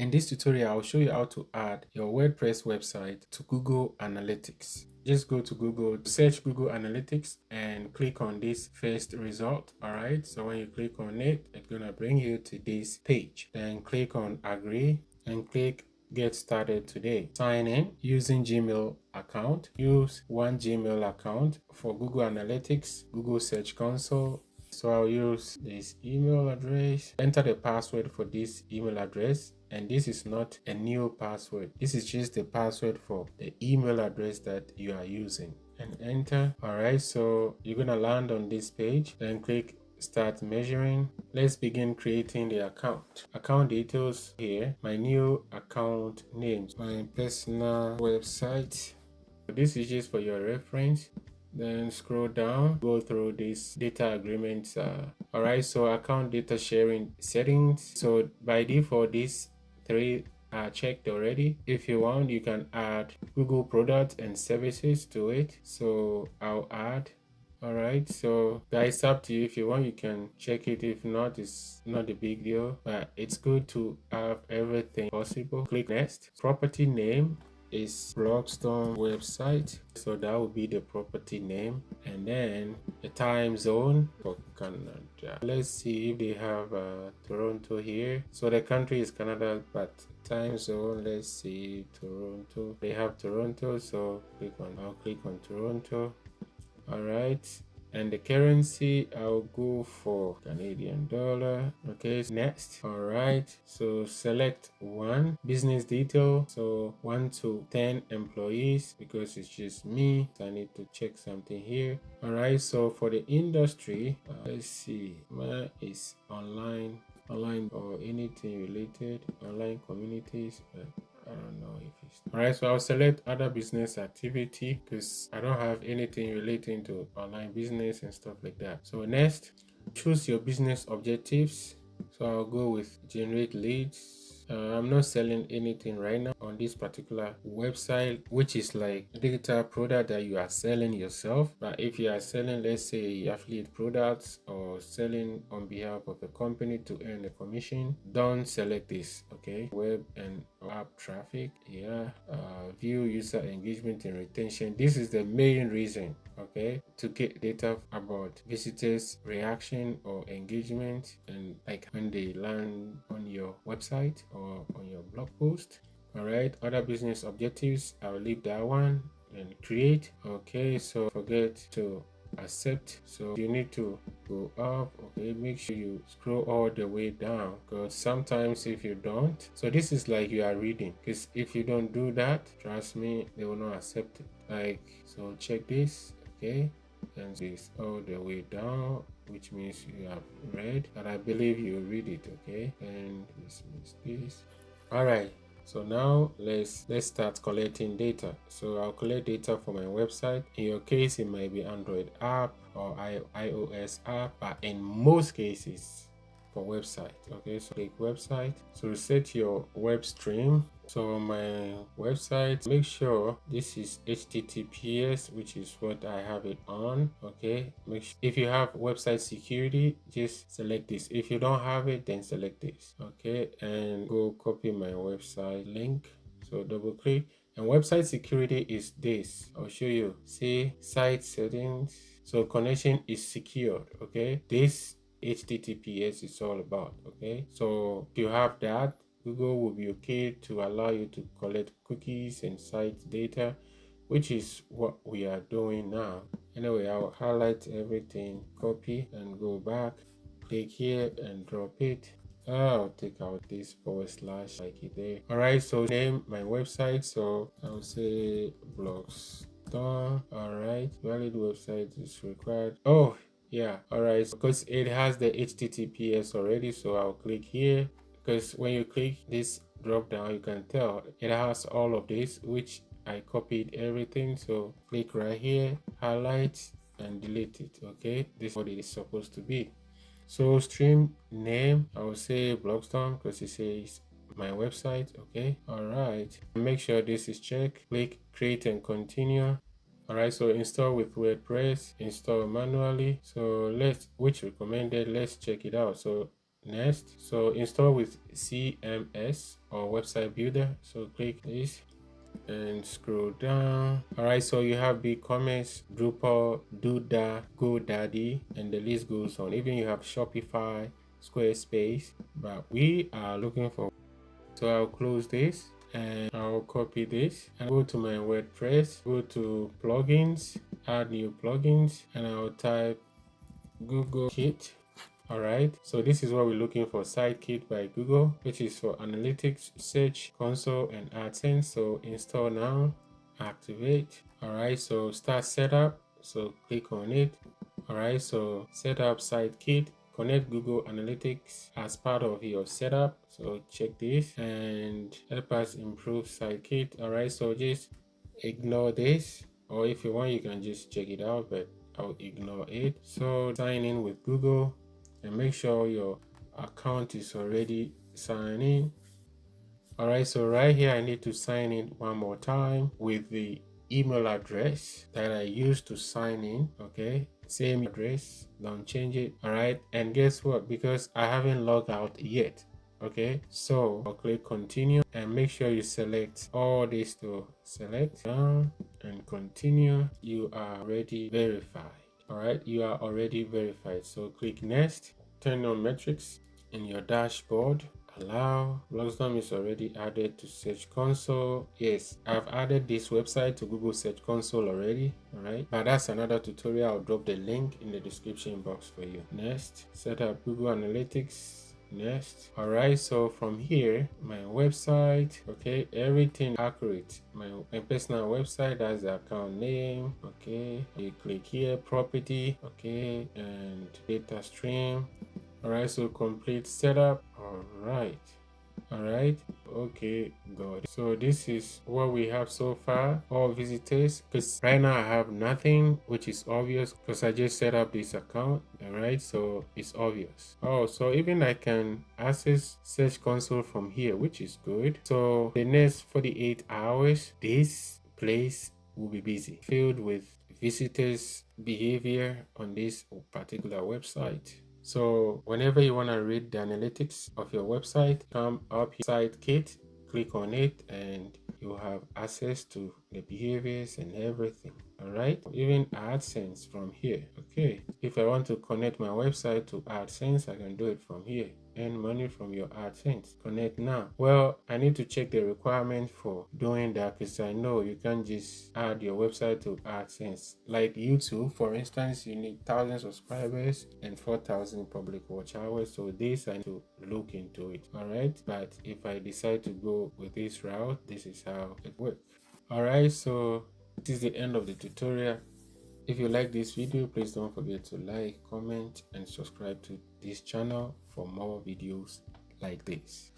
In this tutorial, I'll show you how to add your WordPress website to Google Analytics. Just go to Google, search Google Analytics and click on this first result. All right, so when you click on it, it's gonna bring you to this page. Then click on agree and click get started today. Sign in using Gmail account. Use one Gmail account for Google Analytics, Google Search Console. So I'll use this email address. Enter the password for this email address. And this is not a new password. This is just the password for the email address that you are using. And enter. All right, so you're gonna land on this page. Then click start measuring. Let's begin creating the account. Account details here. My new account names. My personal website. This is just for your reference. Then scroll down, go through these data agreements. All right, so account data sharing settings. So by default, these three are checked already. If you want, you can add Google products and services to it. So I'll add. All right, so guys, it's up to you. If you want, you can check it. If not, it's not a big deal, but it's good to have everything possible. Click next. Property name is Blockstone website, so that will be the property name. And then the time zone for Canada. Let's see if they have Toronto here. So the country is Canada, but time zone, let's see, Toronto. They have Toronto, so I'll click on Toronto. All right, and the currency, I'll go for Canadian dollar. Okay, next. All right, so select one business detail, so 1 to 10 employees, because it's just me, so I need to check something here. All right, so for the industry, let's see, mine is online or anything related, online communities. I don't know if it's all right. So I'll select other business activity because I don't have anything relating to online business and stuff like that. So next, choose your business objectives. So I'll go with generate leads. I'm not selling anything right now on this particular website, which is like a digital product that you are selling yourself. But if you are selling, let's say, affiliate products or selling on behalf of a company to earn a commission, don't select this. Okay, web and app traffic, view user engagement and retention. This is the main reason, okay, to get data about visitors reaction or engagement, and like when they land on your website or on your blog post. All right, other business objectives, I'll leave that one and create. Okay, so forget to accept, so you need to go up. Okay, make sure you scroll all the way down, because sometimes if you don't, so this is like you are reading, because if you don't do that, trust me, they will not accept it. Like, so check this. Okay, and this all the way down, which means you have read, and I believe you read it. Okay, and this means this. All right, so now let's start collecting data. So I'll collect data for my website. In your case, it might be Android app or iOS app, but in most cases for website. Okay, so click website. So set your web stream. So on my website, make sure this is HTTPS, which is what I have it on. Okay, make sure if you have website security, just select this. If you don't have it, then select this. Okay, and go copy my website link. So double click, and website security is this. I'll show you. See site settings. So connection is secured. Okay, this HTTPS is all about. Okay, so if you have that, Google will be okay to allow you to collect cookies and site data, which is what we are doing now. Anyway, I'll highlight everything, copy and go back, click here and drop it. I'll take out this / like it there. All right, so name my website, so I'll say Blockstone. All right, valid website is required. Oh yeah, all right, because it has the HTTPS already, so I'll click here, because when you click this drop down, you can tell it has all of this, which I copied everything. So click right here, highlight and delete it. Okay, this is what it is supposed to be. So stream name, I will say Blockstone, because it says my website. Okay, all right, make sure this is checked. Click create and continue. All right, so install with WordPress, install manually. So which recommended, let's check it out. So next. So install with CMS or website builder. So click this and scroll down. All right, so you have BigCommerce, Drupal, Duda, GoDaddy, and the list goes on. Even you have Shopify, Squarespace, but we are looking for. So I'll close this and I'll copy this and go to my WordPress, go to plugins, add new plugins, and I'll type Google Kit. All right, so this is what we're looking for: Sitekit by Google, which is for analytics, search console, and AdSense. So install now, activate. All right, so start setup. So click on it. All right, so set up Sitekit. Connect Google Analytics as part of your setup. So check this and help us improve Sitekit. All right, so just ignore this, or if you want, you can just check it out, but I'll ignore it. So sign in with Google and make sure your account is already signed in. All right, so right here I need to sign in one more time with the email address that I used to sign in. Okay, same address, don't change it. All right, and guess what? Because I haven't logged out yet. Okay, so I'll click continue and make sure you select all this to select down and continue. You are already verified. All right, you are already verified. So click next, turn on metrics in your dashboard. Allow. Blogstorm is already added to Search Console. Yes, I've added this website to Google Search Console already. All right, but that's another tutorial. I'll drop the link in the description box for you. Next, set up Google Analytics. Next. All right, so from here, my website, okay, everything accurate. My personal website, that's the account name. Okay, you click here, property, okay, and data stream. All right, so complete setup. All right, okay, good. So this is what we have so far, all visitors, because right now I have nothing, which is obvious because I just set up this account. All right, so it's obvious. Oh, so even I can access Search Console from here, which is good. So the next 48 hours, this place will be busy, filled with visitors' behavior on this particular website. So whenever you want to read the analytics of your website, come up here, Sitekit, click on it, and you have access to the behaviors and everything. All right, even AdSense from here. Okay, if I want to connect my website to AdSense, I can do it from here. Earn money from your AdSense. Connect now. Well, I need to check the requirement for doing that because I know you can't just add your website to AdSense. Like YouTube, for instance, you need 1,000 subscribers and 4,000 public watch hours. So this I need to look into it. All right, but if I decide to go with this route, this is how it works. All right, so this is the end of the tutorial. If you like this video, please don't forget to like, comment, and subscribe to this channel for more videos like this.